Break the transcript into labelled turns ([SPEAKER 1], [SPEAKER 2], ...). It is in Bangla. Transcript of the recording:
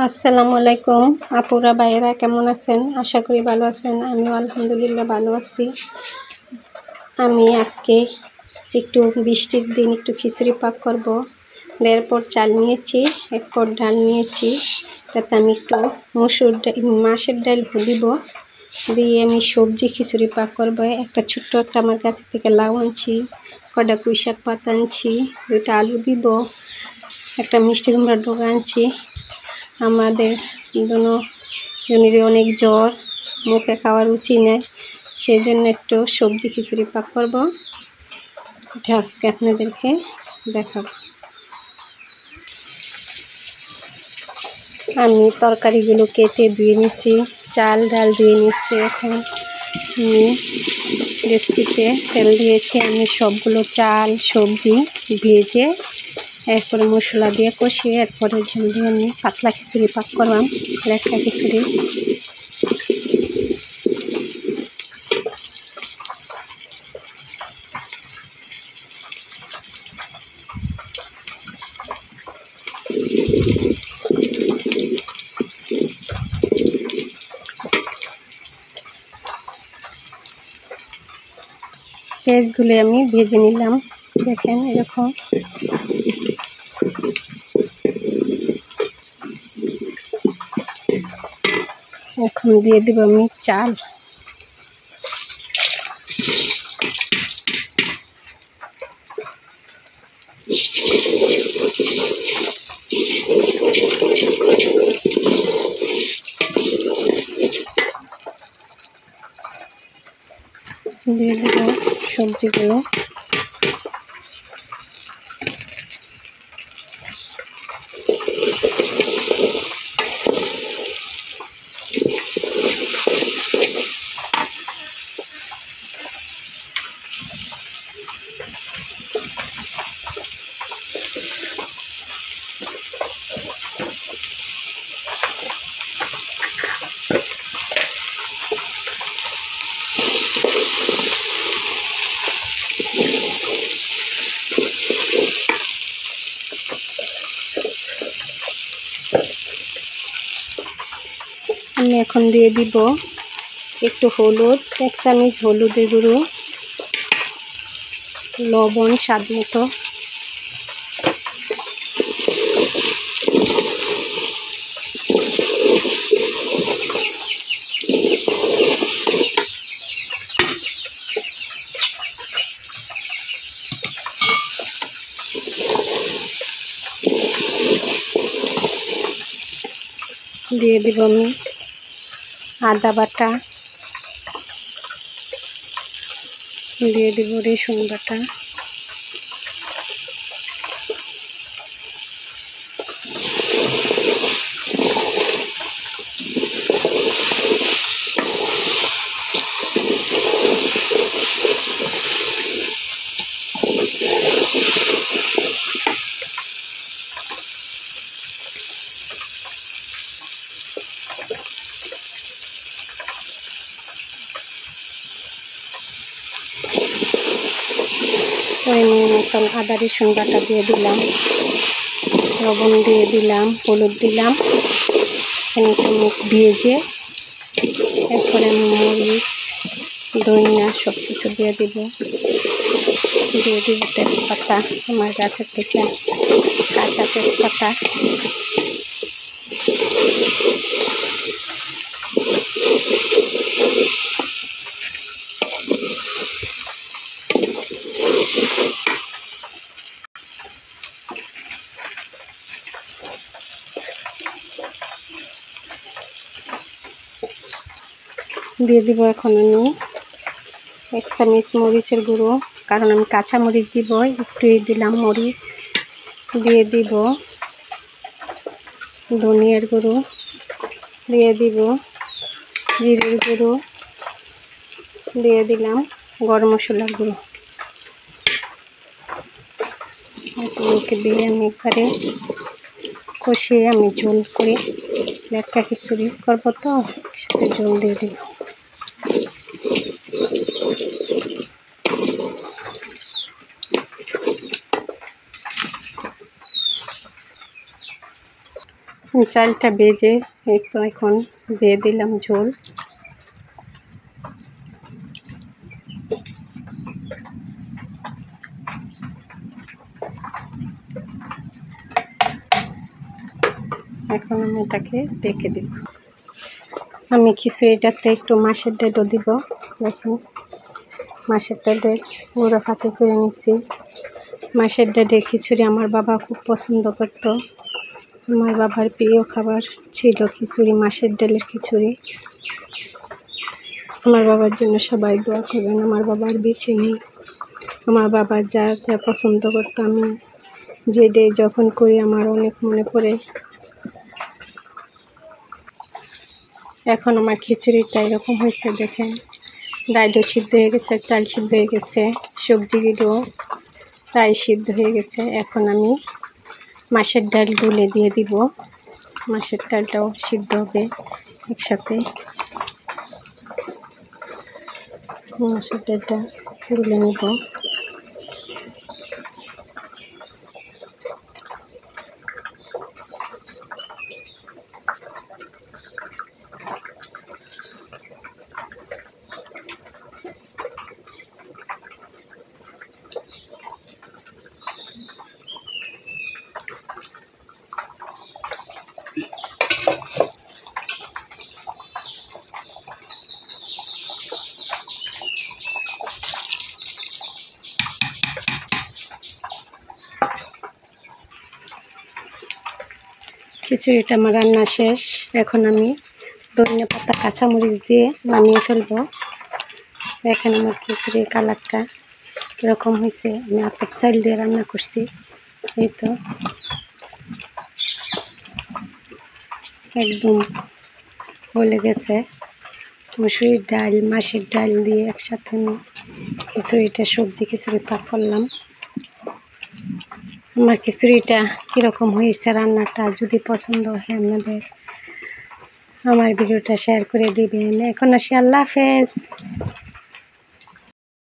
[SPEAKER 1] আসসালামু আলাইকুম আপুরা ভাইয়েরা, কেমন আছেন? আশা করি ভালো আছেন। আমিও আলহামদুলিল্লাহ ভালো আছি। আমি আজকে একটু বৃষ্টির দিন একটু খিচুড়ি পাক করব। 1.5 পট চাল নিয়েছি, 1 পট ডাল নিয়েছি, তাতে আমি একটু মাছের ডাল দিব, দিয়ে আমি সবজি খিচুড়ি পাক করব। একটা ছোট্ট একটা আমার কাছে থেকে লাউ আনছি, কটা পুঁই শাক পাতা আনছি, 2টা আলু দিব, একটা মিষ্টি কুমড়ার ডগা আনছি। আমাদের দুজনেরই অনেক জ্বর, মুখে খাওয়ার রুচি নেই, সেই জন্য একটু সবজি খিচুড়ি পাক করব। এটা আজকে আপনাদেরকে দেখাবো। আমি তরকারিগুলো কেটে ধুয়ে নিচ্ছি, চাল ডাল ধুয়ে নিচ্ছি। এখন আমি রেসিপিতে তেল দিয়েছি, আমি সবগুলো চাল সবজি ভেজে এরপরে মশলা দিয়ে কষিয়ে এরপরে ঝোল দিয়ে আমি পাতলা খিচুড়ি পাক করলাম, লেটকা খিচুড়ি। পেঁয়াজগুলো আমি ভেজে নিলাম, দেখেন এরকম। এখন দিয়ে দেব আমি চাল, দিয়ে দেব সবজিগুলো। আমি এখন দিয়ে দিব একটু হলুদ, 1 চামচ হলুদের গুঁড়ো, লবণ স্বাদ মতো, দিয়ে দিব আমি আদা বাটা, দিয়ে দিব রসুন বাটা, পরিমাণ মতন আদা রসুন বাটা দিয়ে দিলাম, লবণ দিয়ে দিলাম, হলুদ দিলাম, মুখ ভেজে এরপরে আমি মরিচ ধনিয়া সব কিছু দিয়ে দিব তেজপাতা, আমার গাছের থেকে কাঁচা তেজপাতা, দিয়ে দিব এখন আমি 1 চামচ মরিচের গুঁড়ো, কারণ আমি কাঁচা মরিচ দিব, একটু দিলাম মরিচ। দিয়ে দিব ধনিয়ার গুঁড়ো, দিয়ে দিব জিরের গুঁড়ো, দিয়ে দিলাম গরম মশলার গুঁড়ো। এগুলোকে দিয়ে আমি একবারে কষিয়ে আমি ঝোল করে লেটকা খিচুড়ি করবো, তো সাথে ঝোল দিয়ে দিব। চালটা ভেজে এই তো এখন দিয়ে দিলাম ঝোল। এখন আমি এটাকে ঢেকে দিব। আমি খিচুড়িটাতে একটু মাছের ডালও দিব। দেখুন মাছের ডালের গুঁড়ো ফাঁকে করে নিচ্ছি। মাছের ডালের খিচুড়ি আমার বাবা খুব পছন্দ করত। আমার বাবার প্রিয় খাবার ছিল খিচুড়ি, মাছের ডালের খিচুড়ি। আমার বাবার জন্য সবাই দোয়া করবেন। আমার বাবার বেঁচে নেই। আমার বাবা যা যা পছন্দ করত আমি যে ডে যখন করি আমার অনেক মনে পড়ে। এখন আমার খিচুড়িটা এরকম হয়েছে দেখেন, ডালও সিদ্ধ হয়ে গেছে, চাল সিদ্ধ হয়ে গেছে, সবজিগুলো প্রায় সিদ্ধ হয়ে গেছে। এখন আমি মাছের ডাল গুলে দিয়ে দিব। মাছের ডালটাও সিদ্ধ হবে একসাথে। মাছের ডালটা গুলে নেব। খিচুড়িটা আমার রান্না শেষ। এখন আমি ধনিয়া পাতা কাঁচামরিচ দিয়ে নামিয়ে ফেলবো। দেখেন আমার খিচুড়ির কালারটা কীরকম হয়েছে। আমি আতপ চাল দিয়ে রান্না করছি। এই তো একদম গলে গেছে। মসুরির ডাল, মাছের ডাল দিয়ে একসাথে আমি খিচুড়িটা সবজি খিচুড়ি পাক করলাম। আমার খিচুড়িটা কীরকম হয়েছে রান্নাটা যদি পছন্দ হয় আপনাদের আমার ভিডিওটা শেয়ার করে দিবেন। এখন আসি, আল্লাহ হাফেজ।